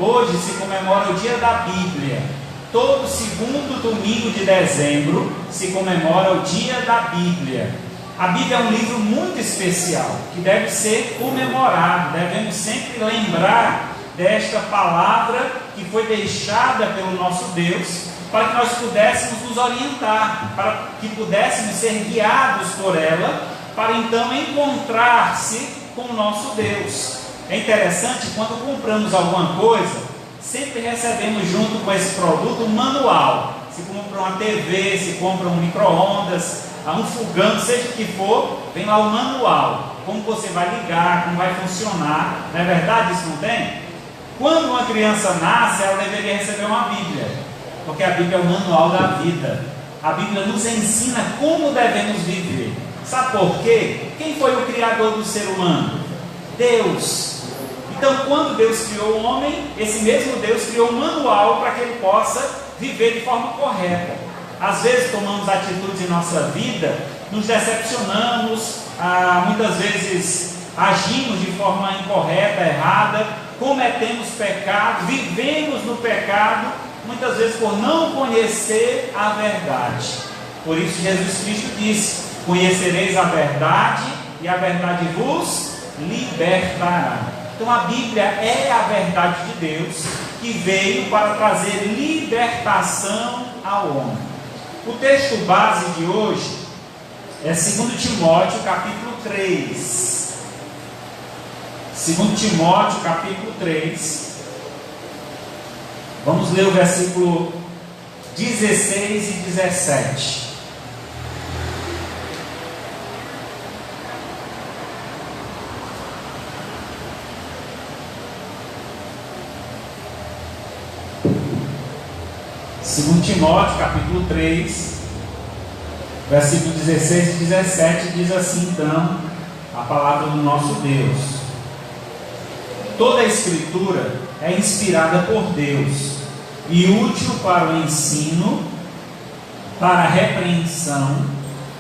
Hoje se comemora o Dia da Bíblia. Todo segundo domingo de dezembro se comemora o Dia da Bíblia. A Bíblia é um livro muito especial, que deve ser comemorado. Devemos sempre lembrar desta palavra que foi deixada pelo nosso Deus, para que nós pudéssemos nos orientar, para que pudéssemos ser guiados por ela, para então encontrar-se com o nosso Deus. É interessante, quando compramos alguma coisa, sempre recebemos junto com esse produto um manual. Se compra uma TV, se compra um micro-ondas, um fogão, seja o que for, vem lá o manual, como você vai ligar, como vai funcionar. Não é verdade? Isso não tem? Quando uma criança nasce, ela deveria receber uma Bíblia, porque a Bíblia é o manual da vida. A Bíblia nos ensina como devemos viver. Sabe por quê? Quem foi o criador do ser humano? Deus. Então, quando Deus criou o homem, esse mesmo Deus criou um manual para que ele possa viver de forma correta. Às vezes tomamos atitudes em nossa vida, nos decepcionamos, muitas vezes agimos de forma incorreta, errada, cometemos pecado, vivemos no pecado, muitas vezes por não conhecer a verdade. Por isso Jesus Cristo disse: conhecereis a verdade e a verdade vos libertará. Então a Bíblia é a verdade de Deus, que veio para trazer libertação ao homem. O texto base de hoje é 2 Timóteo capítulo 3. 2 Timóteo capítulo 3. Vamos ler o versículo 16 e 17. Segundo Timóteo, capítulo 3, versículo 16 e 17, diz assim então a palavra do nosso Deus: toda a Escritura é inspirada por Deus e útil para o ensino, para a repreensão,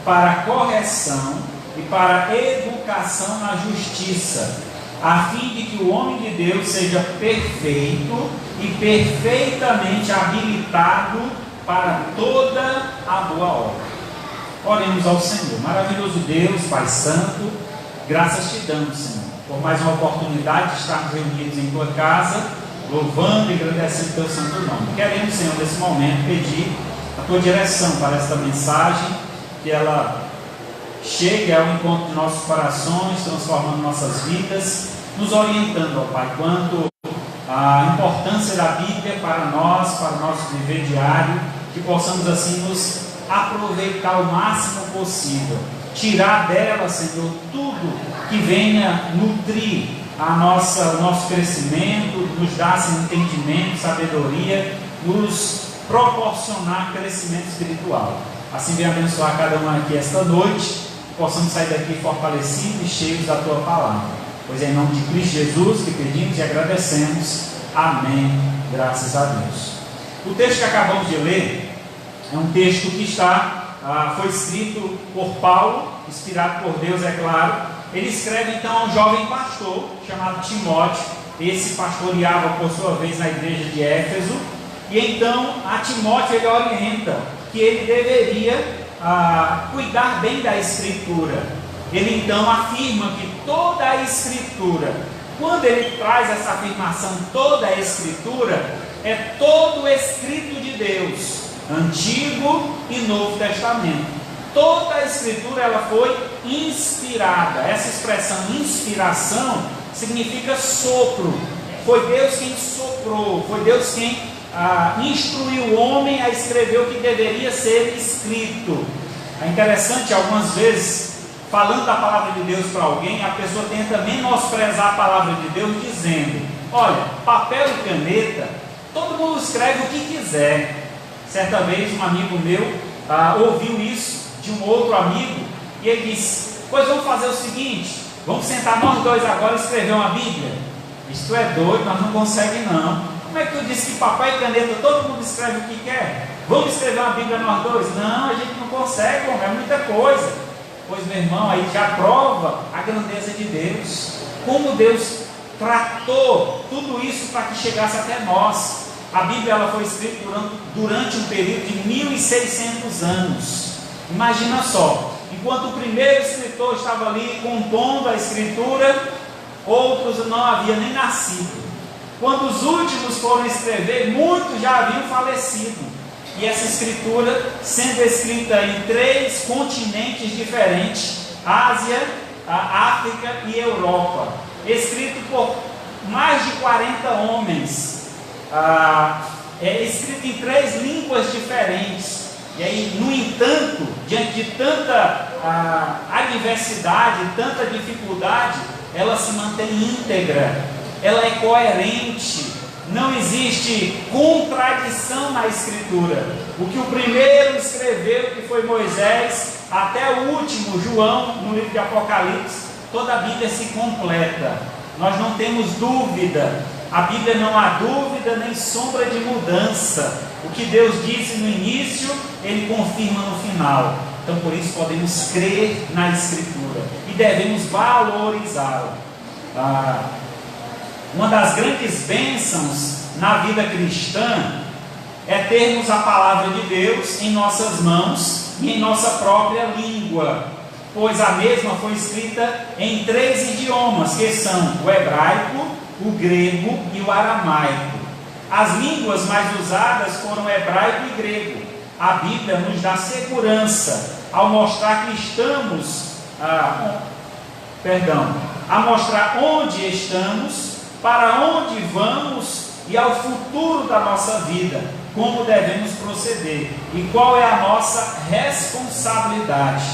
para a correção e para a educação na justiça, a fim de que o homem de Deus seja perfeito e perfeitamente habilitado para toda a boa obra. Oremos ao Senhor. Maravilhoso Deus, Pai Santo, graças te damos, Senhor, por mais uma oportunidade de estarmos reunidos em tua casa, louvando e agradecendo teu santo nome. Queremos, Senhor, nesse momento pedir a tua direção para esta mensagem, que ela chegue ao encontro de nossos corações, transformando nossas vidas, nos orientando, ó Pai, quanto à importância da Bíblia para nós, para o nosso viver diário, que possamos assim nos aproveitar o máximo possível, tirar dela, Senhor, tudo que venha nutrir o nosso crescimento, nos dar assim, entendimento, sabedoria, nos proporcionar crescimento espiritual. Assim, vem abençoar cada um aqui esta noite, que possamos sair daqui fortalecidos e cheios da tua palavra. Pois é em nome de Cristo Jesus que pedimos e agradecemos. Amém. Graças a Deus. O texto que acabamos de ler é um texto que foi escrito por Paulo, inspirado por Deus, é claro. Ele escreve então a um jovem pastor chamado Timóteo. Esse pastoreava por sua vez na igreja de Éfeso. E então a Timóteo ele orienta que ele deveria cuidar bem da Escritura. Ele então afirma que toda a Escritura, quando ele traz essa afirmação, toda a Escritura, é todo o escrito de Deus, Antigo e Novo Testamento. Toda a Escritura ela foi inspirada. Essa expressão inspiração significa sopro. Foi Deus quem soprou, foi Deus quem instruiu o homem a escrever o que deveria ser escrito. É interessante, algumas vezes, falando da palavra de Deus para alguém, a pessoa tenta menosprezar a palavra de Deus, dizendo: olha, papel e caneta, todo mundo escreve o que quiser. Certa vez um amigo meu ouviu isso de um outro amigo, e ele disse: pois vamos fazer o seguinte, vamos sentar nós dois agora e escrever uma Bíblia. Isto é doido, nós não conseguimos não. Como é que tu disse que papel e caneta todo mundo escreve o que quer? Vamos escrever uma Bíblia nós dois? Não, a gente não consegue, é muita coisa. Pois, meu irmão, aí já prova a grandeza de Deus. Como Deus tratou tudo isso para que chegasse até nós. A Bíblia ela foi escrita durante um período de 1600 anos. Imagina só, enquanto o primeiro escritor estava ali compondo a escritura, outros não haviam nem nascido. Quando os últimos foram escrever, muitos já haviam falecido. E essa escritura sendo escrita em 3 continentes diferentes: Ásia, a África e Europa, escrito por mais de 40 homens, é escrito em 3 línguas diferentes. E aí, no entanto, diante de tanta adversidade, tanta dificuldade, ela se mantém íntegra, ela é coerente, não existe contradição na escritura. O que o primeiro escreveu, que foi Moisés, até o último, João, no livro de Apocalipse, toda a Bíblia se completa. Nós não temos dúvida, a Bíblia não há dúvida nem sombra de mudança. O que Deus disse no início, Ele confirma no final. Então por isso podemos crer na escritura e devemos valorizá-la. Uma das grandes bênçãos na vida cristã é termos a palavra de Deus em nossas mãos e em nossa própria língua, pois a mesma foi escrita em 3 idiomas, que são o hebraico, o grego e o aramaico. As línguas mais usadas foram hebraico e grego. A Bíblia nos dá segurança ao mostrar que estamos, a mostrar onde estamos, para onde vamos e ao futuro da nossa vida, como devemos proceder e qual é a nossa responsabilidade.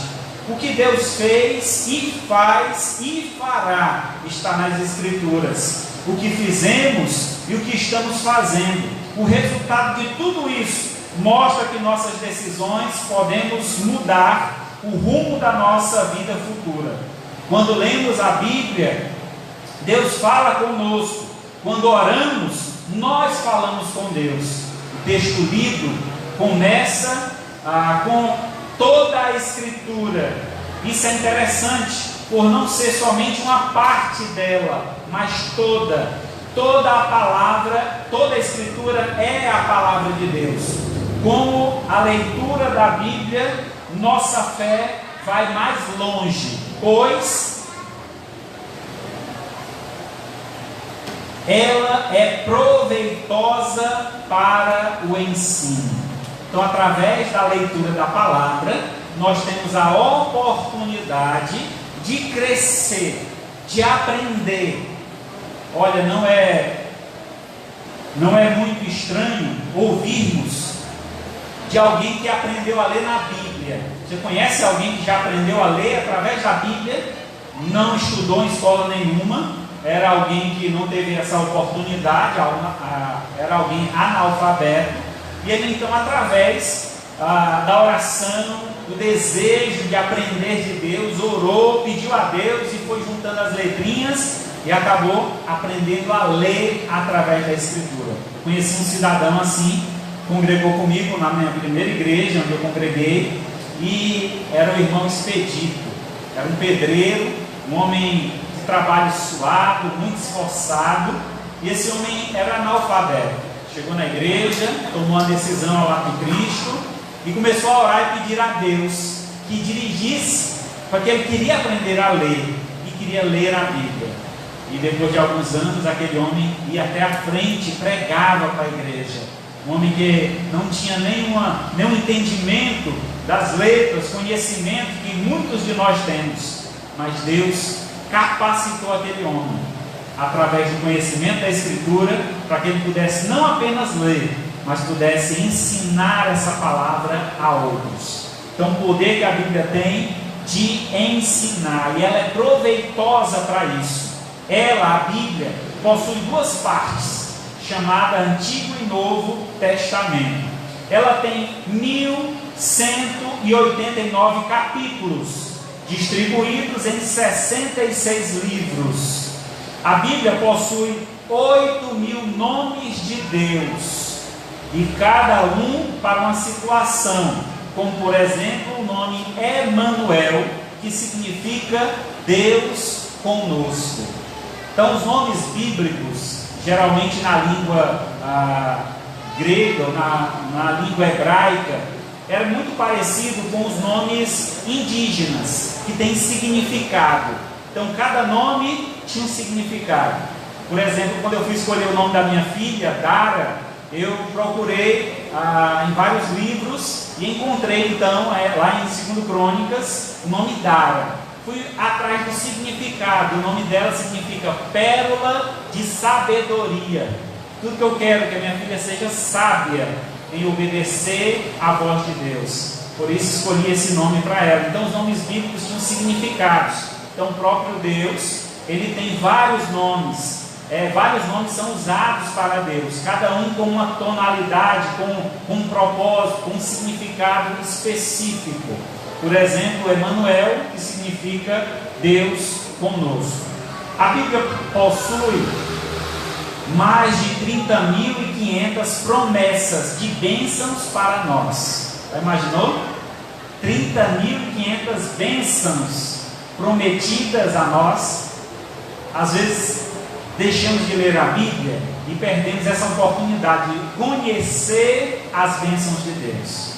O que Deus fez e faz e fará está nas Escrituras. O que fizemos e o que estamos fazendo, o resultado de tudo isso mostra que nossas decisões podemos mudar o rumo da nossa vida futura. Quando lemos a Bíblia, Deus fala conosco. Quando oramos, nós falamos com Deus. O texto lido começa com toda a Escritura. Isso é interessante, por não ser somente uma parte dela, mas toda a palavra, toda a Escritura é a palavra de Deus. Como a leitura da Bíblia, nossa fé vai mais longe, pois ela é proveitosa para o ensino. Então, através da leitura da palavra, nós temos a oportunidade de crescer, de aprender. Olha, não é muito estranho ouvirmos de alguém que aprendeu a ler na Bíblia. Você conhece alguém que já aprendeu a ler através da Bíblia? Não estudou em escola nenhuma, era alguém que não teve essa oportunidade, era alguém analfabeto, e ele então, através da oração, do desejo de aprender de Deus, orou, pediu a Deus e foi juntando as letrinhas e acabou aprendendo a ler através da Escritura. Eu conheci um cidadão assim, congregou comigo na minha primeira igreja, onde eu congreguei, e era o irmão Expedito. Era um pedreiro, um homem de trabalho suado, muito esforçado, e esse homem era analfabeto. Chegou na igreja, tomou uma decisão ao lado de Cristo e começou a orar e pedir a Deus que dirigisse, porque ele queria aprender a ler e queria ler a Bíblia. E depois de alguns anos, aquele homem ia até a frente, pregava para a igreja. Um homem que não tinha nenhum entendimento das letras, conhecimento que muitos de nós temos, mas Deus capacitou aquele homem através do conhecimento da Escritura, para que ele pudesse não apenas ler, mas pudesse ensinar essa palavra a outros. Então, o poder que a Bíblia tem de ensinar, e ela é proveitosa para isso. Ela, a Bíblia, possui 2 partes, chamada Antigo e Novo Testamento. Ela tem 1189 capítulos, distribuídos em 66 livros. A Bíblia possui 8.000 nomes de Deus, e cada um para uma situação, como por exemplo o nome Emanuel, que significa Deus conosco. Então, os nomes bíblicos, geralmente na língua grega, ou na língua hebraica, era muito parecido com os nomes indígenas, que têm significado. Então, cada nome tinha um significado. Por exemplo, quando eu fui escolher o nome da minha filha, Dara, eu procurei em vários livros e encontrei, então, lá em 2 Crônicas, o nome Dara. Fui atrás do significado. O nome dela significa pérola de sabedoria. Tudo que eu quero é que a minha filha seja sábia em obedecer à voz de Deus. Por isso escolhi esse nome para ela. Então, os nomes bíblicos tinham significados. Então, o próprio Deus, ele tem vários nomes. Vários nomes são usados para Deus, cada um com uma tonalidade, com um propósito, com um significado específico. Por exemplo, Emanuel, que significa Deus conosco. A Bíblia possui mais de 30.500 promessas de bênçãos para nós. Já imaginou? 30.500 bênçãos prometidas a nós. Às vezes deixamos de ler a Bíblia e perdemos essa oportunidade de conhecer as bênçãos de Deus.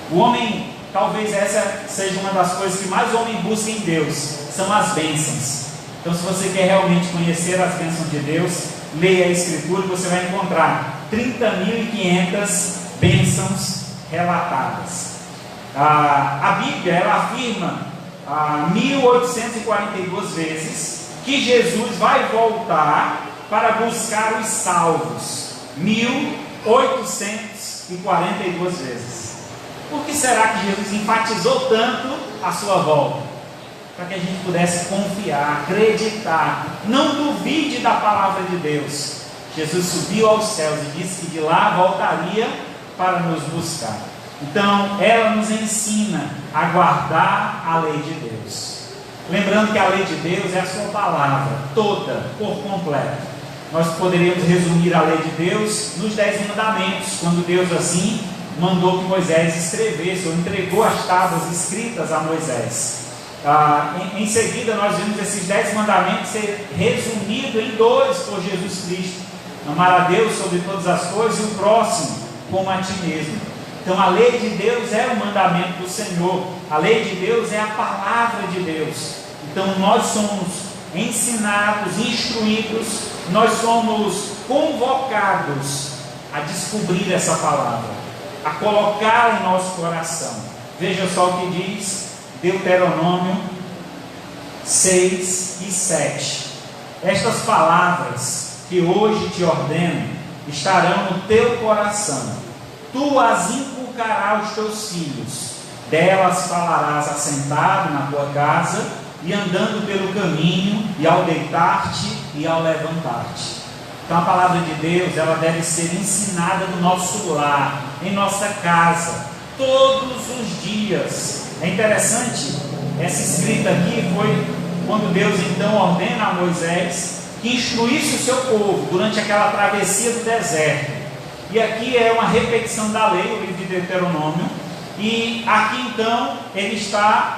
O homem, talvez essa seja uma das coisas que mais o homem busca em Deus, são as bênçãos. Então, se você quer realmente conhecer as bênçãos de Deus, leia a Escritura e você vai encontrar 30.500 bênçãos relatadas. A Bíblia, ela afirma 1.842 vezes que Jesus vai voltar para buscar os salvos. 1.842 vezes. Por que será que Jesus enfatizou tanto a sua volta? Para que a gente pudesse confiar, acreditar. Não duvide da palavra de Deus. Jesus subiu aos céus e disse que de lá voltaria para nos buscar. Então, ela nos ensina a guardar a lei de Deus. Lembrando que a lei de Deus é a sua palavra, toda, por completo. Nós poderíamos resumir a lei de Deus nos 10 mandamentos, quando Deus assim mandou que Moisés escrevesse, ou entregou as tábuas escritas a Moisés. Em seguida, nós vimos esses 10 mandamentos ser resumidos em 2 por Jesus Cristo: amar a Deus sobre todas as coisas e o próximo como a ti mesmo. Então, a lei de Deus é o mandamento do Senhor, a lei de Deus é a palavra de Deus. Então, nós somos ensinados, instruídos, nós somos convocados a descobrir essa palavra, a colocá-la em nosso coração. Veja só o que diz Deuteronômio 6 e 7. Estas palavras que hoje te ordeno estarão no teu coração. Tu as inculcarás aos teus filhos. Delas falarás assentado na tua casa e andando pelo caminho, e ao deitar-te e ao levantar-te. Então a palavra de Deus, ela deve ser ensinada no nosso lar, em nossa casa, todos os dias. É interessante, essa escrita aqui foi quando Deus então ordena a Moisés que instruísse o seu povo durante aquela travessia do deserto. E aqui é uma repetição da lei, o livro de Deuteronômio, e aqui então ele está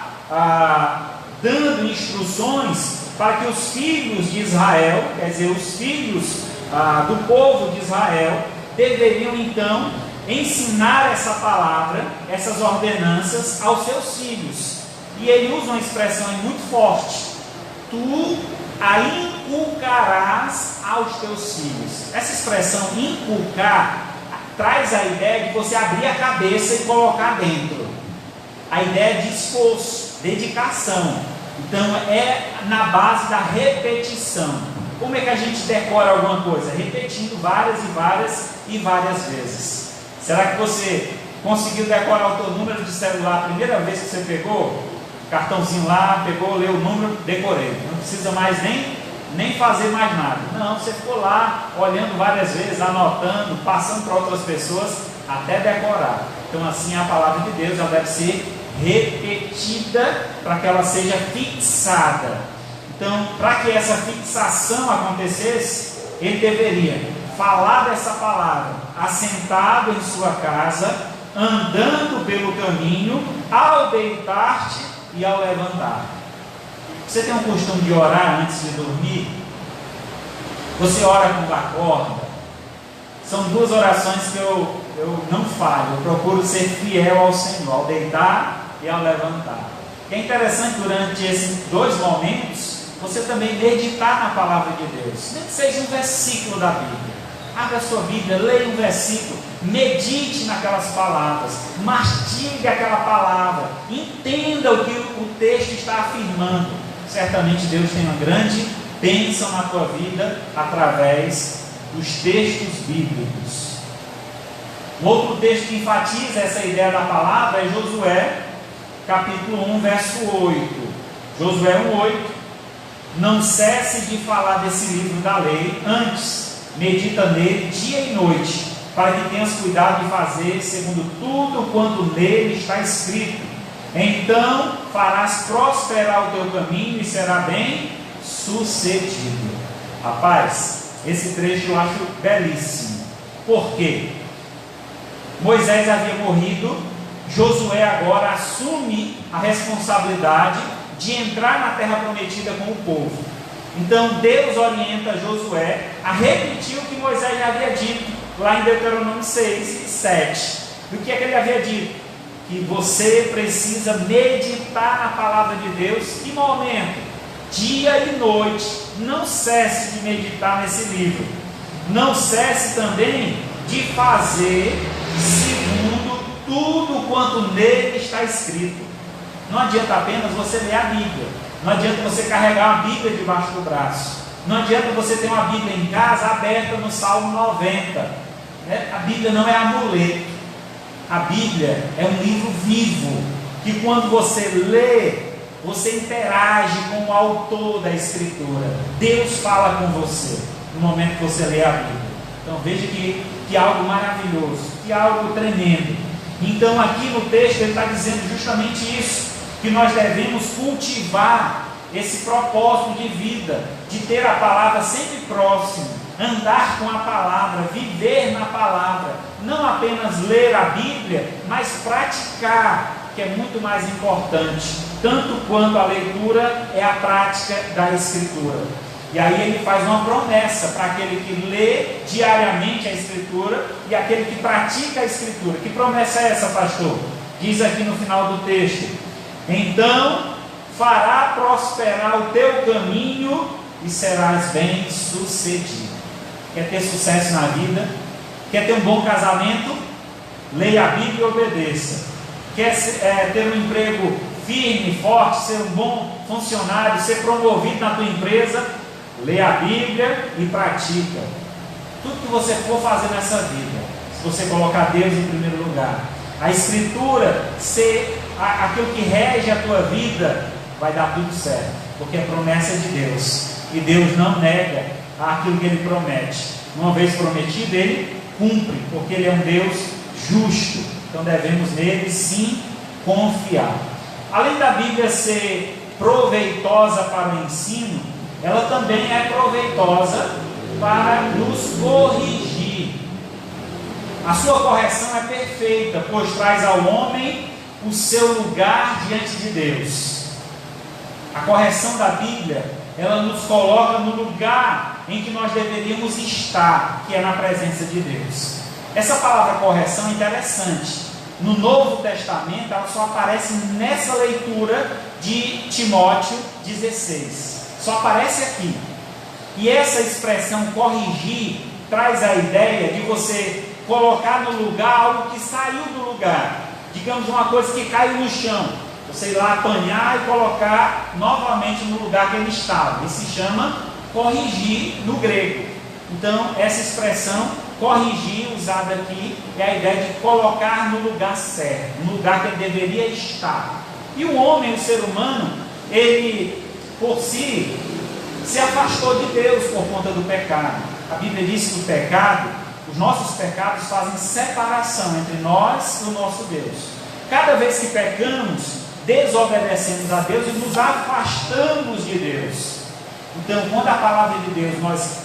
dando instruções para que os filhos de Israel, quer dizer, os filhos do povo de Israel, deveriam então ensinar essa palavra, essas ordenanças aos seus filhos. E ele usa uma expressão muito forte: tu a inculcarás aos teus filhos. Essa expressão inculcar traz a ideia de você abrir a cabeça e colocar dentro, a ideia de esforço, dedicação. Então é na base da repetição. Como é que a gente decora alguma coisa? Repetindo várias e várias vezes. Será que você conseguiu decorar o teu número de celular a primeira vez que você pegou? Cartãozinho lá, pegou, leu o número, decorei. Não precisa mais nem fazer mais nada. Não, você ficou lá olhando várias vezes, anotando, passando para outras pessoas até decorar. Então assim a palavra de Deus, ela deve ser repetida para que ela seja fixada. Então, para que essa fixação acontecesse, ele deveria falar dessa palavra assentado em sua casa, andando pelo caminho, ao deitar-te e ao levantar. Você tem um costume de orar antes de dormir? Você ora quando acorda? São duas orações que eu não falho, eu procuro ser fiel ao Senhor, ao deitar e ao levantar. E é interessante, durante esses dois momentos, você também meditar na palavra de Deus, nem que seja um versículo da Bíblia. Abra a sua Bíblia, leia um versículo, medite naquelas palavras, mastigue aquela palavra, entenda o que o texto está afirmando. Certamente Deus tem uma grande bênção na tua vida através dos textos bíblicos. Um outro texto que enfatiza essa ideia da palavra é Josué, capítulo 1, verso 8. Josué 1:8. Não cesse de falar desse livro da lei, antes medita nele dia e noite, para que tenhas cuidado de fazer segundo tudo quanto nele está escrito. Então farás prosperar o teu caminho e será bem sucedido. Rapaz, esse trecho eu acho belíssimo. Por quê? Moisés havia morrido, Josué agora assume a responsabilidade de entrar na terra prometida com o povo. Então Deus orienta Josué a repetir o que Moisés já havia dito lá em Deuteronômio 6 e 7. Do que é que ele havia dito? Que você precisa meditar na palavra de Deus. Que momento? Dia e noite. Não cesse de meditar nesse livro. Não cesse também de fazer segundo tudo quanto nele está escrito. Não adianta apenas você ler a Bíblia. Não adianta você carregar a Bíblia debaixo do braço. Não adianta você ter uma Bíblia em casa aberta no Salmo 90. A Bíblia não é amuleto. A Bíblia é um livro vivo, que quando você lê, você interage com o autor da Escritura. Deus fala com você no momento que você lê a Bíblia. Então veja que algo maravilhoso, que algo tremendo. Então aqui no texto ele está dizendo justamente isso, que nós devemos cultivar esse propósito de vida, de ter a palavra sempre próximo, andar com a palavra, viver na palavra, não apenas ler a Bíblia, mas praticar, que é muito mais importante, tanto quanto a leitura é a prática da Escritura. E aí ele faz uma promessa para aquele que lê diariamente a Escritura e aquele que pratica a Escritura. Que promessa é essa, pastor? Diz aqui no final do texto: então fará prosperar o teu caminho e serás bem sucedido. Quer ter sucesso na vida? Quer ter um bom casamento? Leia a Bíblia e obedeça. Quer ter um emprego firme, forte, ser um bom funcionário, ser promovido na tua empresa? Leia a Bíblia e pratica. Tudo que você for fazer nessa vida, se você colocar Deus em primeiro lugar, a Escritura ser aquilo que rege a tua vida, vai dar tudo certo, porque é promessa de Deus, e Deus não nega aquilo que Ele promete. Uma vez prometido, Ele cumpre, porque Ele é um Deus justo. Então devemos nele sim confiar. Além da Bíblia ser proveitosa para o ensino, ela também é proveitosa para nos corrigir. A sua correção é perfeita, pois traz ao homem o seu lugar diante de Deus. A correção da Bíblia, ela nos coloca no lugar em que nós deveríamos estar, que é na presença de Deus. Essa palavra correção é interessante. No Novo Testamento, ela só aparece nessa leitura de Timóteo 16. Só aparece aqui. E essa expressão corrigir traz a ideia de você colocar no lugar algo que saiu do lugar. Digamos uma coisa que caiu no chão. Você ir lá apanhar e colocar novamente no lugar que ele estava. Isso se chama corrigir no grego. Então, essa expressão corrigir, usada aqui, é a ideia de colocar no lugar certo, no lugar que ele deveria estar. E o homem, o ser humano, ele por si se afastou de Deus por conta do pecado. A Bíblia diz que o pecado, os nossos pecados fazem separação entre nós e o nosso Deus. Cada vez que pecamos, desobedecemos a Deus e nos afastamos de Deus. Então, quando a palavra de Deus nós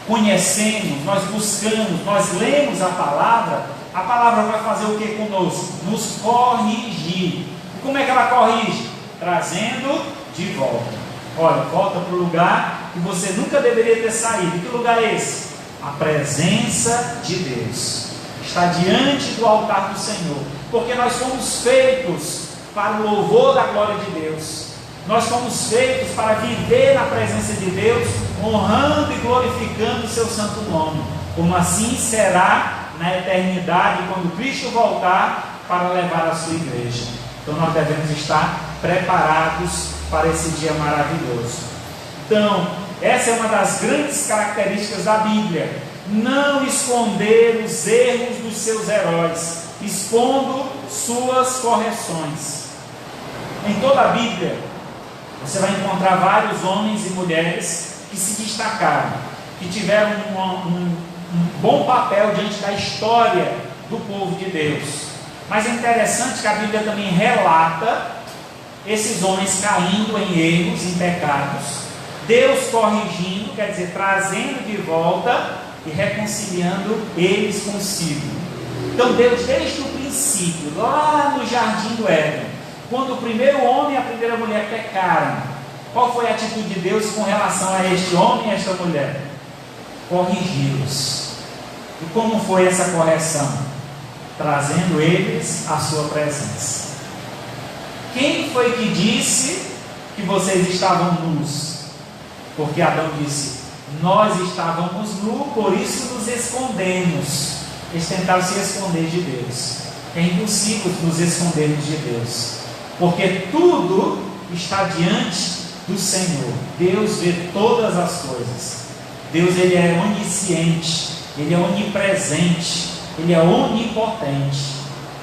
conhecemos, nós buscamos, nós lemos a palavra vai fazer o que conosco? Nos corrigir. E como é que ela corrige? Trazendo de volta. Olha, volta para o lugar que você nunca deveria ter saído. E que lugar é esse? A presença de Deus. Está diante do altar do Senhor. Porque nós fomos feitos para o louvor da glória de Deus. Nós fomos feitos para viver na presença de Deus, honrando e glorificando o seu santo nome. Como assim será na eternidade, quando Cristo voltar para levar a sua igreja. Então nós devemos estar preparados para esse dia maravilhoso. Então, essa é uma das grandes características da Bíblia: não esconder os erros dos seus heróis, expondo suas correções. Em toda a Bíblia você vai encontrar vários homens e mulheres que se destacaram, que tiveram um bom papel diante da história do povo de Deus. Mas é interessante que a Bíblia também relata esses homens caindo em erros, em pecados, Deus corrigindo, quer dizer, trazendo de volta e reconciliando eles consigo. Então Deus, desde o princípio, lá no jardim do Éden, quando o primeiro homem e a primeira mulher pecaram, qual foi a atitude de Deus com relação a este homem e a esta mulher? Corrigi-los. E como foi essa correção? Trazendo eles à sua presença. Quem foi que disse que vocês estavam nus? Porque Adão disse: nós estávamos nus, por isso nos escondemos. Eles tentaram se esconder de Deus. É impossível nos escondermos de Deus, porque tudo está diante do Senhor. Deus vê todas as coisas. Deus, Ele é onisciente, Ele é onipresente, Ele é onipotente.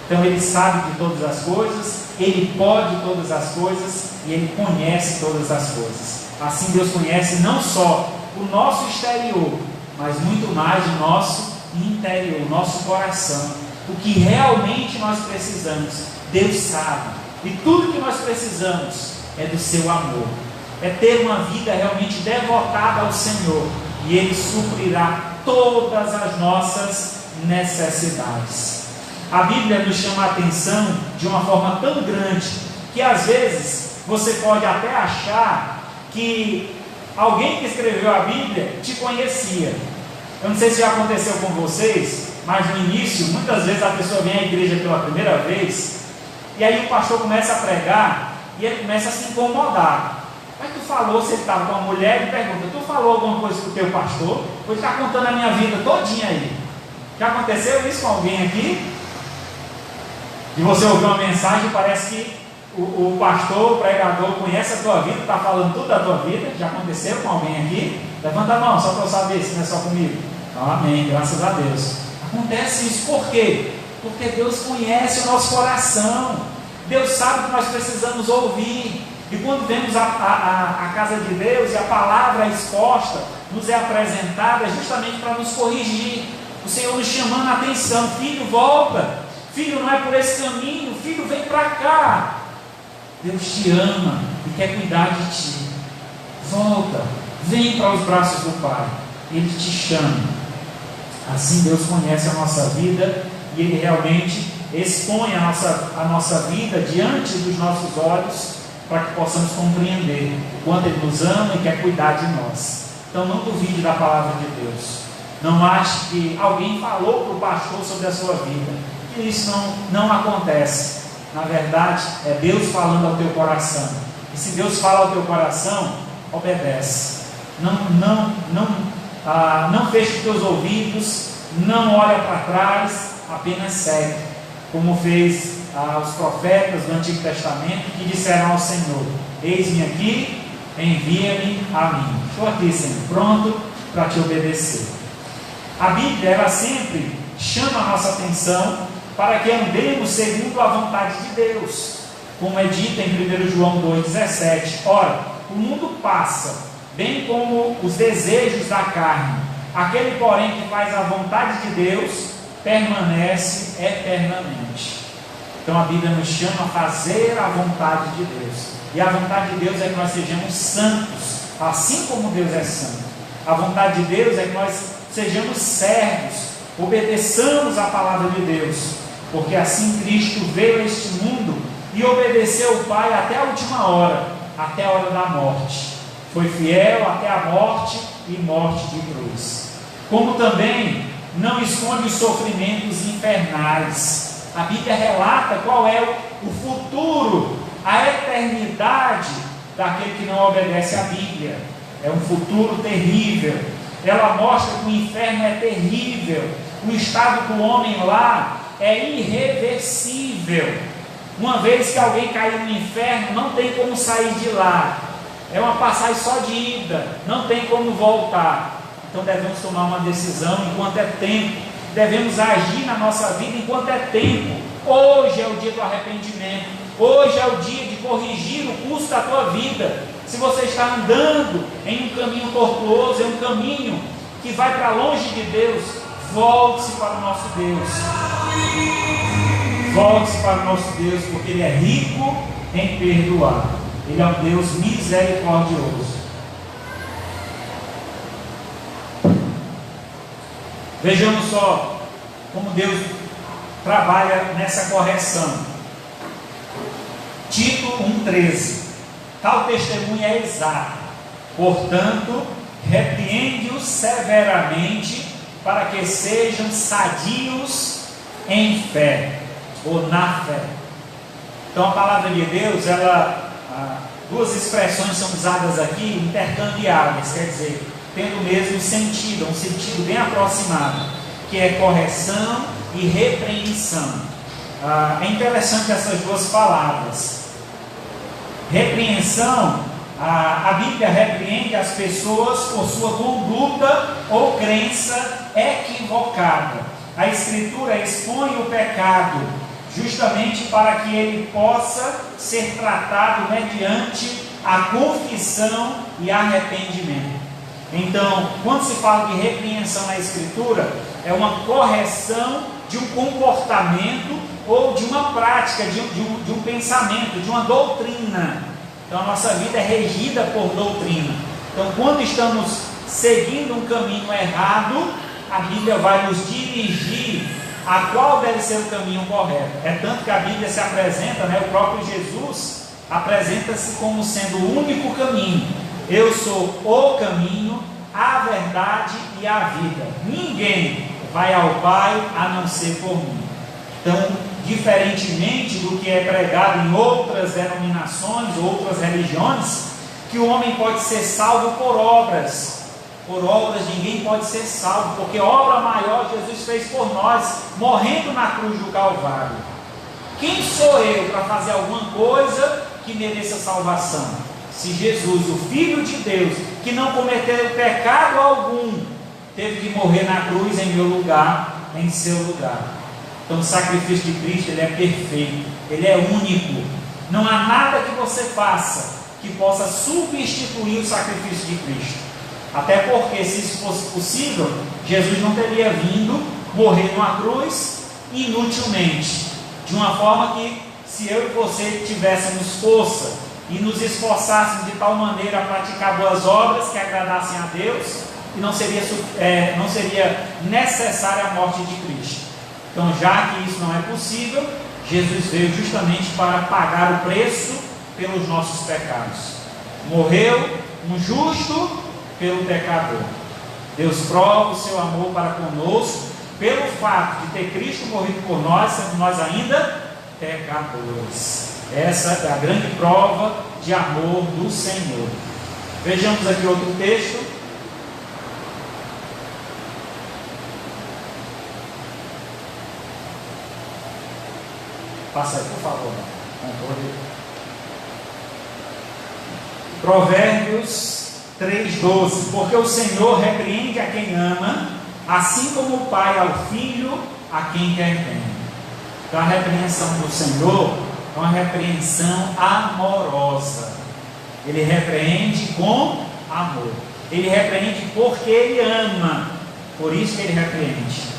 Então Ele sabe de todas as coisas, Ele pode todas as coisas e Ele conhece todas as coisas. Assim Deus conhece não só o nosso exterior, mas muito mais o nosso interior, o nosso coração. O que realmente nós precisamos, Deus sabe. E tudo que nós precisamos é do seu amor. É ter uma vida realmente devotada ao Senhor. E Ele suprirá todas as nossas necessidades. A Bíblia nos chama a atenção de uma forma tão grande que às vezes você pode até achar que alguém que escreveu a Bíblia te conhecia. Eu não sei se já aconteceu com vocês, mas no início, muitas vezes a pessoa vem à igreja pela primeira vez, e aí o pastor começa a pregar, e ele começa a se incomodar. Mas tu falou, se ele estava com uma mulher, ele pergunta: tu falou alguma coisa com o teu pastor? Ele está contando a minha vida todinha aí. Já aconteceu isso com alguém aqui? De você ouvir uma mensagem, parece que o pastor, o pregador conhece a tua vida, está falando tudo da tua vida. Já aconteceu com alguém aqui? Levanta a mão, só para eu saber se não é só comigo. Amém, graças a Deus. Acontece isso, por quê? Porque Deus conhece o nosso coração. Deus sabe o que nós precisamos ouvir. E quando vemos a casa de Deus e a palavra exposta, nos é apresentada justamente para nos corrigir. O Senhor nos chamando a atenção: filho, volta. Filho, não é por esse caminho. Filho, vem para cá. Deus te ama e quer cuidar de ti. Volta, vem para os braços do Pai. Ele te chama. Assim Deus conhece a nossa vida e Ele realmente expõe a nossa vida diante dos nossos olhos, para que possamos compreender o quanto Ele nos ama e quer cuidar de nós. Então não duvide da palavra de Deus. Não ache que alguém falou para o pastor sobre a sua vida, que isso não acontece. Na verdade, é Deus falando ao teu coração. E se Deus fala ao teu coração, obedece. Não feche os teus ouvidos, não olha para trás, apenas segue, como fez os profetas do Antigo Testamento, que disseram ao Senhor: eis-me aqui, envia-me a mim. Estou aqui, Senhor, pronto para te obedecer. A Bíblia, ela sempre chama a nossa atenção para que andemos segundo a vontade de Deus, como é dito em 1 João 2,17. Ora, o mundo passa, bem como os desejos da carne. Aquele, porém, que faz a vontade de Deus, permanece eternamente. Então a Bíblia nos chama a fazer a vontade de Deus. E a vontade de Deus é que nós sejamos santos, assim como Deus é santo. A vontade de Deus é que nós sejamos servos, obedeçamos a palavra de Deus, porque assim Cristo veio a este mundo e obedeceu o Pai até a última hora, até a hora da morte. Foi fiel até a morte e morte de cruz. Como também não esconde os sofrimentos infernais. A Bíblia relata qual é o futuro, a eternidade daquele que não obedece à Bíblia. É um futuro terrível. Ela mostra que o inferno é terrível. O estado do homem lá é irreversível. Uma vez que alguém caiu no inferno, não tem como sair de lá. É uma passagem só de ida, não tem como voltar. Então devemos tomar uma decisão enquanto é tempo. Devemos agir na nossa vida enquanto é tempo. Hoje é o dia do arrependimento. Hoje é o dia de corrigir o curso da tua vida. Se você está andando em um caminho tortuoso, em um caminho que vai para longe de Deus, volte-se para o nosso Deus. Volte-se para o nosso Deus, porque Ele é rico em perdoar. Ele é um Deus misericordioso. Vejamos só como Deus trabalha nessa correção. Tito 1,13. Tal testemunho é exato. Portanto, repreende-os severamente, para que sejam sadios em fé, ou na fé. Então a palavra de Deus, duas expressões são usadas aqui, intercambiáveis, quer dizer, tendo o mesmo sentido, um sentido bem aproximado, que é correção e repreensão. É interessante essas duas palavras. Repreensão, a Bíblia repreende as pessoas por sua conduta ou crença equivocada. A Escritura expõe o pecado justamente para que ele possa ser tratado mediante a confissão e arrependimento. Então, quando se fala de repreensão na Escritura, é uma correção de um comportamento ou de uma prática, de um pensamento, de uma doutrina. Então a nossa vida é regida por doutrina. Então quando estamos seguindo um caminho errado, a Bíblia vai nos dirigir a qual deve ser o caminho correto. É tanto que a Bíblia se apresenta, o próprio Jesus apresenta-se como sendo o único caminho. Eu sou o caminho, a verdade e a vida. Ninguém vai ao Pai a não ser por mim. Então, diferentemente do que é pregado em outras denominações, outras religiões, que o homem pode ser salvo por obras. Por obras ninguém pode ser salvo, porque obra maior Jesus fez por nós, morrendo na cruz do Calvário. Quem sou eu para fazer alguma coisa que mereça salvação? Se Jesus, o Filho de Deus, que não cometeu pecado algum, teve que morrer na cruz em meu lugar, em seu lugar. Então o sacrifício de Cristo, ele é perfeito, ele é único. Não há nada que você faça que possa substituir o sacrifício de Cristo. Até porque, se isso fosse possível, Jesus não teria vindo morrer numa cruz inutilmente. De uma forma que, se eu e você tivéssemos força e nos esforçássemos de tal maneira a praticar boas obras que agradassem a Deus, que não seria necessária a morte de Cristo. Então, já que isso não é possível, Jesus veio justamente para pagar o preço pelos nossos pecados. Morreu um justo pelo pecador. Deus prova o seu amor para conosco pelo fato de ter Cristo morrido por nós, sendo nós ainda pecadores. Essa é a grande prova de amor do Senhor. Vejamos aqui outro texto. Passa aí, por favor. Provérbios 3,12. Porque o Senhor repreende a quem ama, assim como o pai ao filho, a quem quer bem. Então a repreensão do Senhor é uma repreensão amorosa. Ele repreende com amor. Ele repreende porque Ele ama. Por isso que Ele repreende.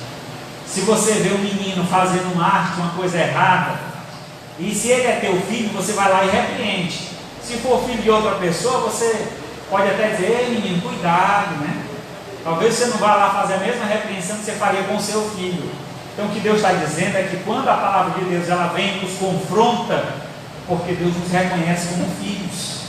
Se você vê um menino fazendo uma arte, uma coisa errada, e se ele é teu filho, você vai lá e repreende. Se for filho de outra pessoa, você pode até dizer: ei menino, cuidado, né? Talvez você não vá lá fazer a mesma repreensão que você faria com o seu filho. Então o que Deus está dizendo é que quando a palavra de Deus ela vem e nos confronta, porque Deus nos reconhece como filhos.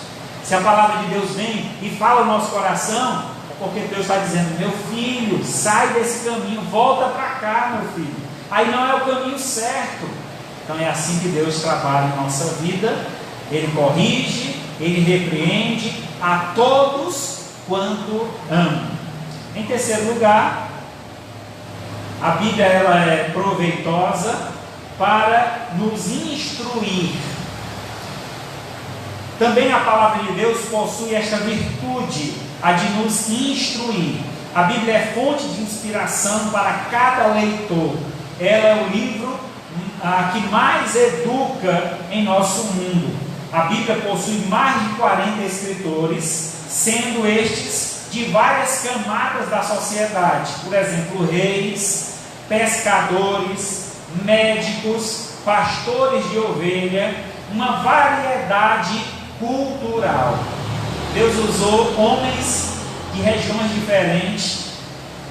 Se a palavra de Deus vem e fala no nosso coração, é porque Deus está dizendo: meu filho, sai desse caminho, volta para cá, meu filho. Aí não é o caminho certo. Então é assim que Deus trabalha em nossa vida. Ele corrige, Ele repreende a todos quanto ama. Em terceiro lugar, a Bíblia ela é proveitosa para nos instruir. Também a palavra de Deus possui esta virtude, a de nos instruir. A Bíblia é fonte de inspiração para cada leitor. Ela é o livro que mais educa em nosso mundo. A Bíblia possui mais de 40 escritores, sendo estes de várias camadas da sociedade. Por exemplo, reis, pescadores, médicos, pastores de ovelha, uma variedade cultural. Deus usou homens de regiões diferentes,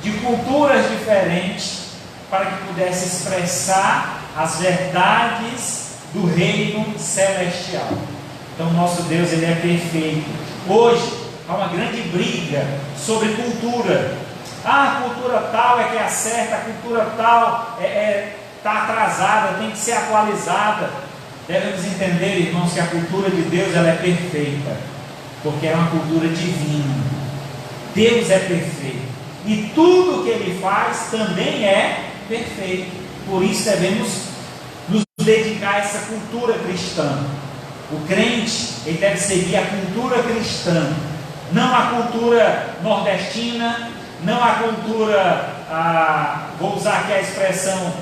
de culturas diferentes, para que pudesse expressar as verdades do reino celestial. Então nosso Deus ele é perfeito. Hoje há uma grande briga sobre cultura. A cultura tal é que é a certa, a cultura tal está atrasada, tem que ser atualizada. Devemos entender, irmãos, que a cultura de Deus ela é perfeita, porque é uma cultura divina. Deus é perfeito e tudo que Ele faz também é perfeito. Por isso devemos nos dedicar a essa cultura cristã. O crente ele deve seguir a cultura cristã, não a cultura nordestina, não a cultura, vou usar aqui a expressão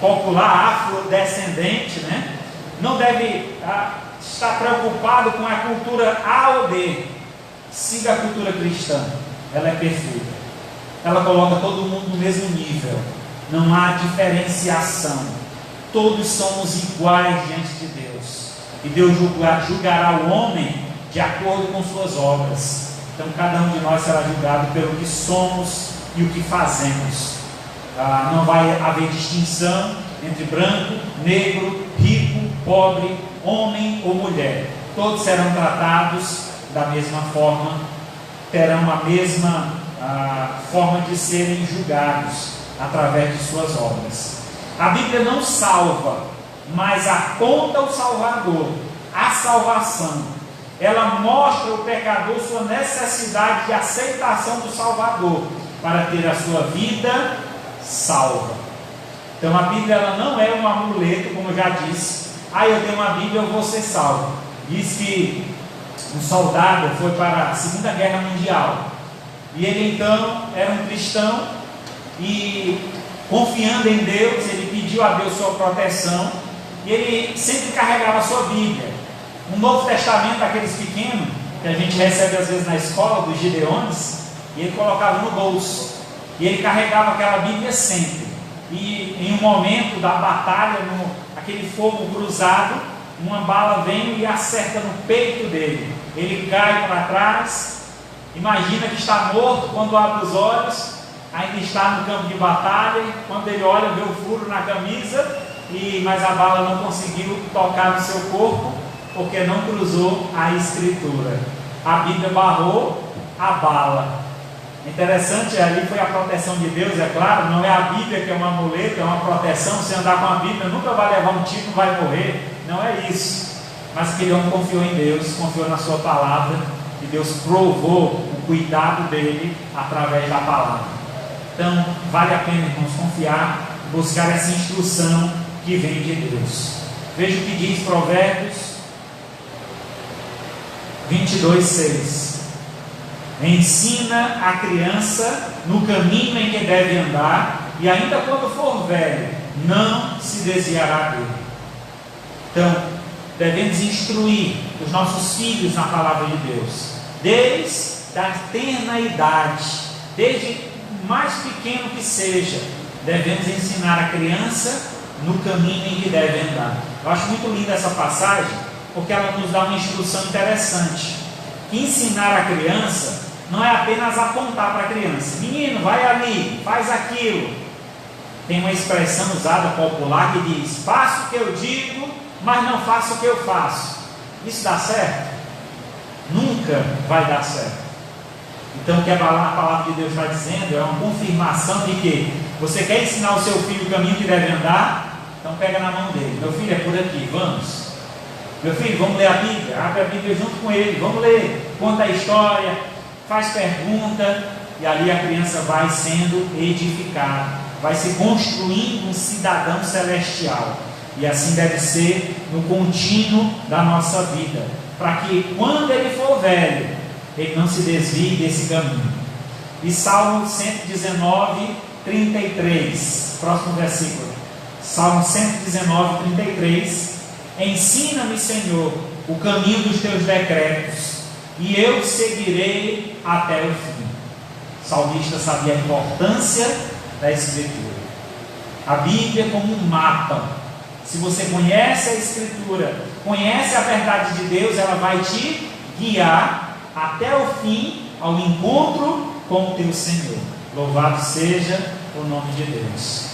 popular, afrodescendente, né? Não deve estar preocupado com a cultura A ou B. Siga a cultura cristã, ela é perfeita. Ela coloca todo mundo no mesmo nível, não há diferenciação. Todos somos iguais diante de Deus, e Deus julgará o homem de acordo com suas obras. Então cada um de nós será julgado pelo que somos e o que fazemos. Não vai haver distinção entre branco, negro, rico, pobre, homem ou mulher. Todos serão tratados da mesma forma, terão a mesma forma de serem julgados através de suas obras. A Bíblia não salva, mas aponta o Salvador, a salvação. Ela mostra ao pecador sua necessidade de aceitação do Salvador para ter a sua vida salva. Então a Bíblia ela não é um amuleto, como eu já disse. Eu tenho uma Bíblia, eu vou ser salvo. Diz que um soldado foi para a Segunda Guerra Mundial e ele então era um cristão e, confiando em Deus, ele pediu a Deus sua proteção e ele sempre carregava a sua Bíblia, um Novo Testamento, aqueles pequenos que a gente recebe às vezes na escola, dos Gideões, e ele colocava no bolso e ele carregava aquela Bíblia sempre. E em um momento da batalha, aquele fogo cruzado, uma bala vem e acerta no peito dele, ele cai para trás, imagina que está morto. Quando abre os olhos, ainda está no campo de batalha. Quando ele olha, vê o furo na camisa, mas a bala não conseguiu tocar no seu corpo, porque não cruzou a escritura. A Bíblia barrou a bala. Interessante, ali foi a proteção de Deus, é claro. Não é a Bíblia que é um amuleto, é uma proteção. Se andar com a Bíblia, nunca vai levar um tiro, não vai morrer. Não é isso. Mas aquele homem confiou em Deus, confiou na sua palavra, e Deus provou o cuidado dele através da palavra. Então, vale a pena, irmãos, confiar, buscar essa instrução que vem de Deus. Veja o que diz Provérbios 22:6. Ensina a criança no caminho em que deve andar, e ainda quando for velho, não se desviará dele. Então, devemos instruir os nossos filhos na palavra de Deus, desde a tenra idade, desde o mais pequeno que seja. Devemos ensinar a criança no caminho em que deve andar. Eu acho muito linda essa passagem, porque ela nos dá uma instrução interessante. Que ensinar a criança não é apenas apontar para a criança: menino, vai ali, faz aquilo. Tem uma expressão usada popular que diz: faça o que eu digo, mas não faça o que eu faço. Isso dá certo? nunca vai dar certo. Então o que a palavra de Deus está dizendo é uma confirmação de que você quer ensinar o seu filho o caminho que deve andar, então pega na mão dele. Meu filho, é por aqui, vamos. Meu filho, vamos ler a Bíblia, abre a Bíblia junto com ele, vamos ler, conta a história, faz pergunta, e ali a criança vai sendo edificada, vai se construindo um cidadão celestial. E assim deve ser no contínuo da nossa vida, para que quando ele for velho, ele não se desvie desse caminho. E Salmo 119, 33, próximo versículo. Salmo 119, 33. Ensina-me, Senhor, o caminho dos teus decretos, e eu seguirei até o fim. O salmista sabia a importância da Escritura. A Bíblia é como um mapa. Se você conhece a Escritura, conhece a verdade de Deus, ela vai te guiar até o fim, ao encontro com o teu Senhor. Louvado seja o nome de Deus.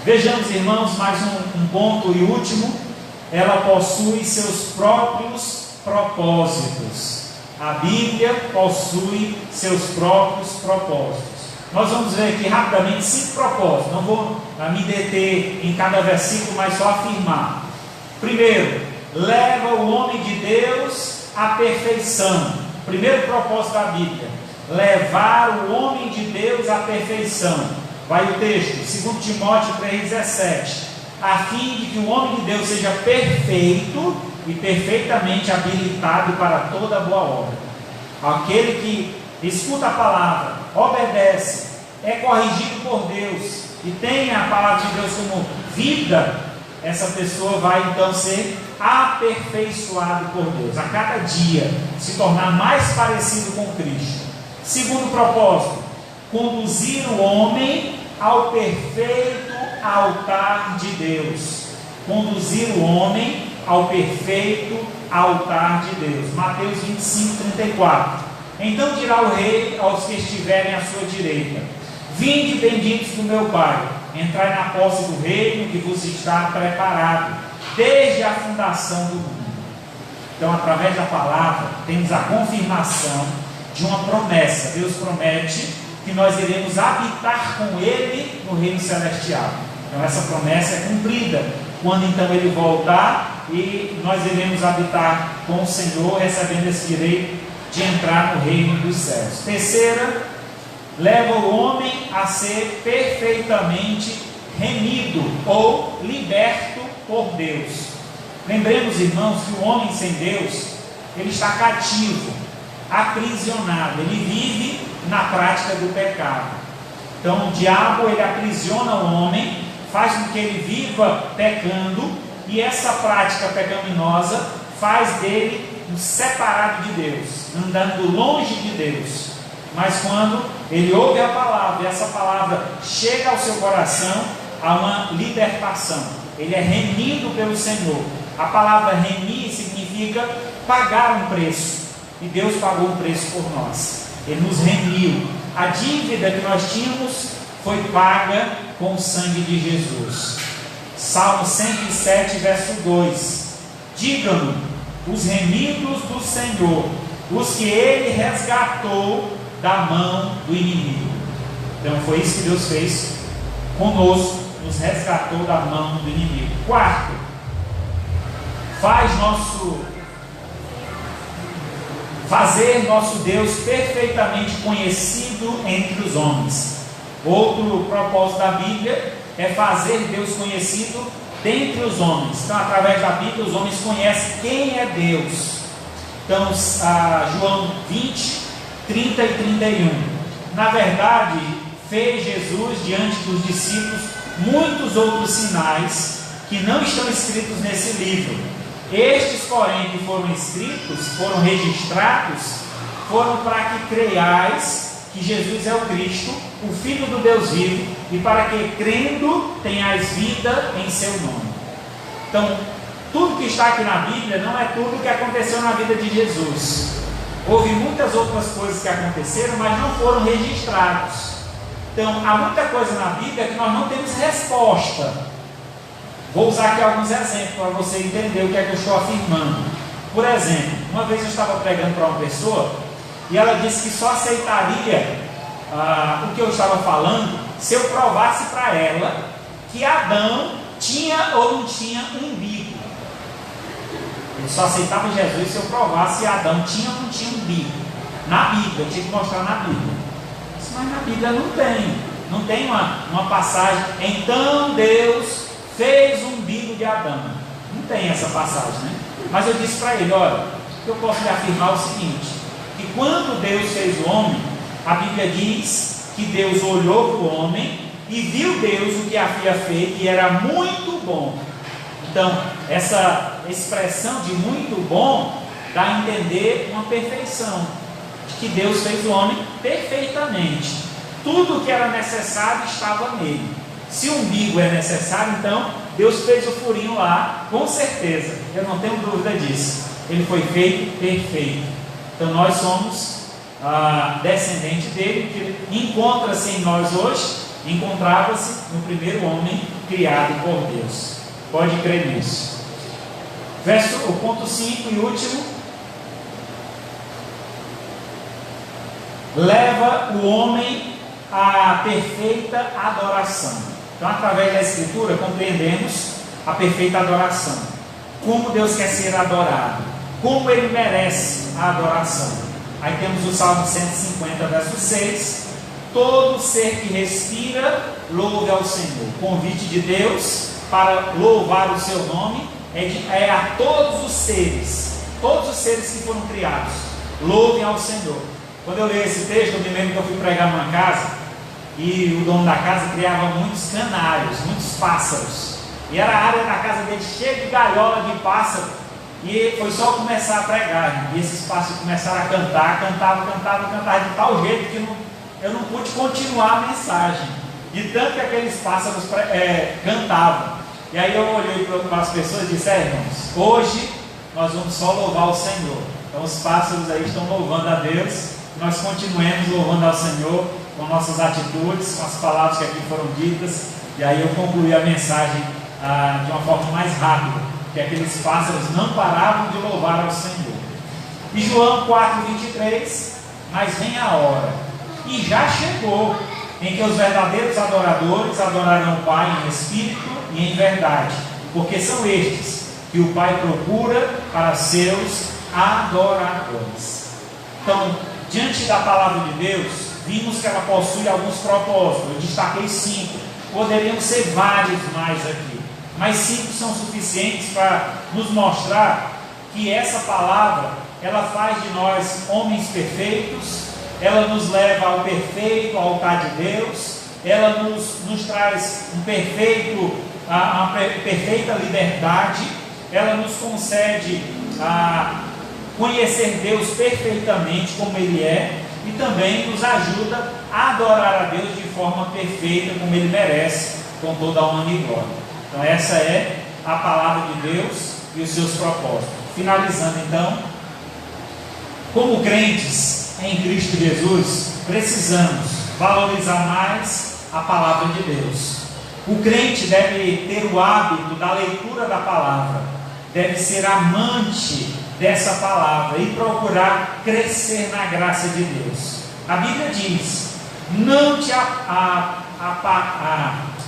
Vejamos, irmãos, mais um ponto e último. Ela possui seus próprios propósitos. A Bíblia possui seus próprios propósitos. Nós vamos ver aqui rapidamente 5 propósitos. Não vou me deter em cada versículo, mas só afirmar. Primeiro, leva o homem de Deus à perfeição. Primeiro propósito da Bíblia: levar o homem de Deus à perfeição. Vai o texto, 2 Timóteo 3,17. A fim de que o homem de Deus seja perfeito e perfeitamente habilitado para toda boa obra. Aquele que escuta a palavra, obedece, é corrigido por Deus e tem a palavra de Deus como vida, essa pessoa vai então ser aperfeiçoado por Deus, a cada dia se tornar mais parecido com Cristo. Segundo propósito, conduzir o homem ao perfeito altar de Deus. Conduzir o homem ao perfeito altar de Deus. Mateus 25, 34. Então dirá o rei aos que estiverem à sua direita: vinde, benditos do meu Pai, entrai na posse do reino que vos está preparado desde a fundação do mundo. Então, através da palavra, temos a confirmação de uma promessa. Deus promete que nós iremos habitar com Ele no reino celestial. Então essa promessa é cumprida quando então Ele voltar, e nós iremos habitar com o Senhor, recebendo esse direito de entrar no reino dos céus. Terceira, leva o homem a ser perfeitamente remido ou liberto por Deus. Lembremos, irmãos, que o homem sem Deus, ele está cativo, aprisionado, ele vive na prática do pecado. Então o diabo, ele aprisiona o homem, faz com que ele viva pecando, e essa prática pecaminosa faz dele um separado de Deus, andando longe de Deus. Mas quando ele ouve a palavra, e essa palavra chega ao seu coração, há uma libertação. Ele é remido pelo Senhor. A palavra remir significa pagar um preço, e Deus pagou um preço por nós. Ele nos remiu. A dívida que nós tínhamos foi paga com o sangue de Jesus. Salmo 107, verso 2. Digam-no os remidos do Senhor, os que Ele resgatou da mão do inimigo. Então foi isso que Deus fez conosco, nos resgatou da mão do inimigo. Quarto, fazer nosso Deus perfeitamente conhecido entre os homens. Outro propósito da Bíblia é fazer Deus conhecido dentre os homens. Então, através da Bíblia, os homens conhecem quem é Deus. Então, João 20, 30 e 31. Na verdade, fez Jesus diante dos discípulos muitos outros sinais que não estão escritos nesse livro. Estes, porém, que foram escritos, foram registrados, foram para que creiais que Jesus é o Cristo, o Filho do Deus vivo, e para que, crendo, tenhais vida em seu nome. Então, tudo que está aqui na Bíblia não é tudo que aconteceu na vida de Jesus. Houve muitas outras coisas que aconteceram, mas não foram registrados. Então, há muita coisa na Bíblia que nós não temos resposta. Vou usar aqui alguns exemplos para você entender o que é que eu estou afirmando. Por exemplo, uma vez eu estava pregando para uma pessoa e ela disse que só aceitaria o que eu estava falando se eu provasse para ela que Adão tinha ou não tinha um umbigo. Ele só aceitava Jesus se eu provasse se Adão tinha ou não tinha um umbigo. Na Bíblia, eu tinha que mostrar na Bíblia. Mas na Bíblia não tem uma passagem, então Deus fez o umbigo de Adão. Não tem essa passagem, né? Mas eu disse para ele, olha, eu posso lhe afirmar o seguinte, que quando Deus fez o homem, a Bíblia diz que Deus olhou para o homem e viu Deus o que havia feito e era muito bom. Então, essa expressão de muito bom dá a entender uma perfeição, de que Deus fez o homem perfeitamente. Tudo que era necessário estava nele. Se o umbigo é necessário, então Deus fez o furinho lá, com certeza, eu não tenho dúvida disso. Ele foi feito perfeito. Então nós somos descendente dele, que encontra-se em nós hoje, encontrava-se no primeiro homem criado por Deus. Pode crer nisso. O ponto 5 e último. Leva o homem à perfeita adoração. Então, através da Escritura, compreendemos a perfeita adoração. Como Deus quer ser adorado. Como Ele merece a adoração. Aí temos o Salmo 150, verso 6. Todo ser que respira, louve ao Senhor. O convite de Deus para louvar o seu nome é a todos os seres que foram criados. Louvem ao Senhor. Quando eu leio esse texto, eu me lembro que eu fui pregar numa casa e o dono da casa criava muitos canários, muitos pássaros. E era a área da casa dele cheia de gaiola de pássaro. E foi só começar a pregar. E esses pássaros começaram a cantar, cantavam de tal jeito que eu não pude continuar a mensagem. De tanto que aqueles pássaros cantavam. E aí eu olhei para as pessoas e disse, irmãos, hoje nós vamos só louvar o Senhor. Então os pássaros aí estão louvando a Deus. Nós continuemos louvando ao Senhor com nossas atitudes, com as palavras que aqui foram ditas. E aí eu concluí a mensagem de uma forma mais rápida, que aqueles pássaros não paravam de louvar ao Senhor. E João 4,23, mas vem a hora, e já chegou, em que os verdadeiros adoradores adorarão o Pai em espírito e em verdade, porque são estes que o Pai procura para seus adoradores. Então, diante da palavra de Deus, vimos que ela possui alguns propósitos. Eu destaquei 5, poderiam ser vários mais aqui, mas 5 são suficientes para nos mostrar que essa palavra, ela faz de nós homens perfeitos, ela nos leva ao perfeito altar de Deus, ela nos traz uma perfeita liberdade, ela nos concede conhecer Deus perfeitamente como Ele é, e também nos ajuda a adorar a Deus de forma perfeita como Ele merece, com toda a honra e glória. Então essa é a palavra de Deus e os seus propósitos. Finalizando então, como crentes em Cristo Jesus, precisamos valorizar mais a palavra de Deus. O crente deve ter o hábito da leitura da palavra, deve ser amante dessa palavra e procurar crescer na graça de Deus. A Bíblia diz: não te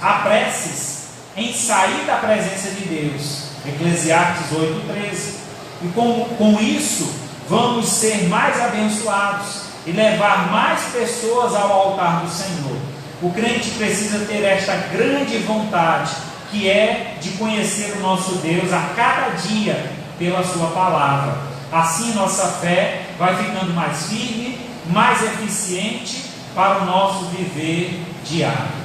apresses em sair da presença de Deus. Eclesiastes 8,13. E com isso vamos ser mais abençoados e levar mais pessoas ao altar do Senhor. O crente precisa ter esta grande vontade, que é de conhecer o nosso Deus a cada dia pela sua palavra. Assim nossa fé vai ficando mais firme, mais eficiente para o nosso viver diário.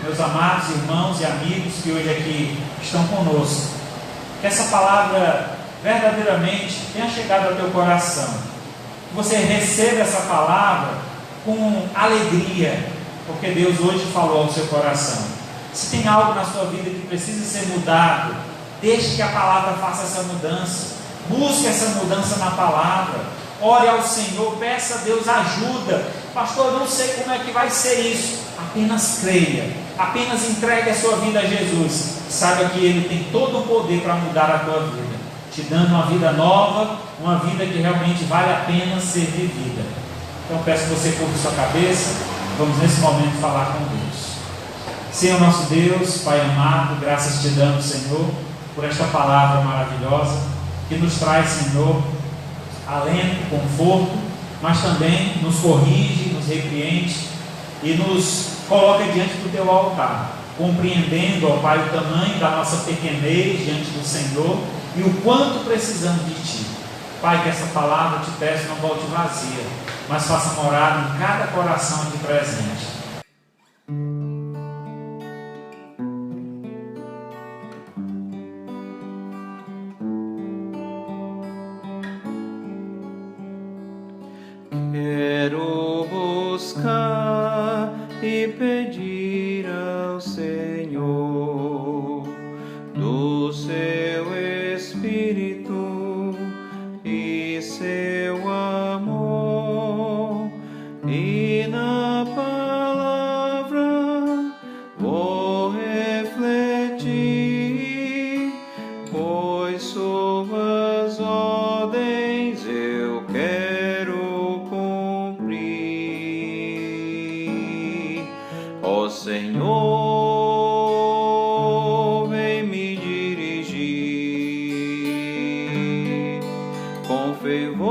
Meus amados irmãos e amigos que hoje aqui estão conosco, que essa palavra verdadeiramente tenha chegado ao teu coração, que você receba essa palavra com alegria, porque Deus hoje falou ao seu coração. Se tem algo na sua vida que precisa ser mudado, deixe que a palavra faça essa mudança. Busque essa mudança na palavra. Ore ao Senhor, peça a Deus ajuda. Pastor, eu não sei como é que vai ser isso. Apenas creia, apenas entregue a sua vida a Jesus. Saiba que Ele tem todo o poder para mudar a tua vida. te dando uma vida nova, uma vida que realmente vale a pena ser vivida. Então peço que você curva sua cabeça, vamos nesse momento falar com Deus. Senhor nosso Deus, Pai amado, graças te damos, Senhor, por esta palavra maravilhosa, que nos traz, Senhor, alento, conforto, mas também nos corrige, nos repreende e nos coloca diante do teu altar, compreendendo, ó Pai, o tamanho da nossa pequenez diante do Senhor e o quanto precisamos de Ti. Pai, que essa palavra, te peço, não volte vazia, mas faça morada em cada coração aqui presente. Quero buscar e pedir ao Senhor do seu Espírito e seu amor, e na palavra vou refletir, pois suas ordens eu quero cumprir. Ó Senhor, vem me dirigir com fervor,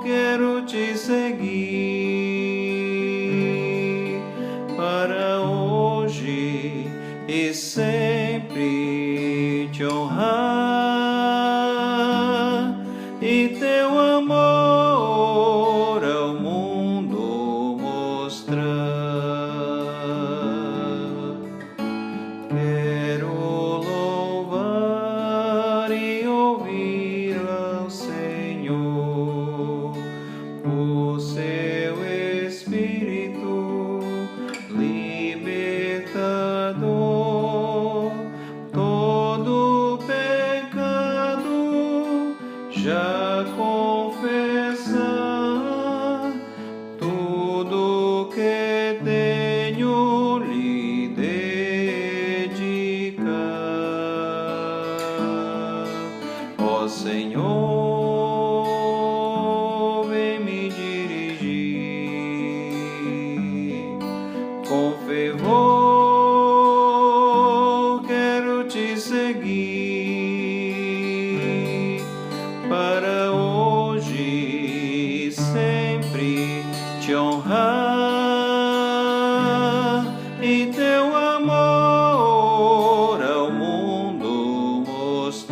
quero te seguir para hoje e sempre te honrar e teu amor ao mundo mostrar. Quero louvar e ouvir ao Senhor, o seu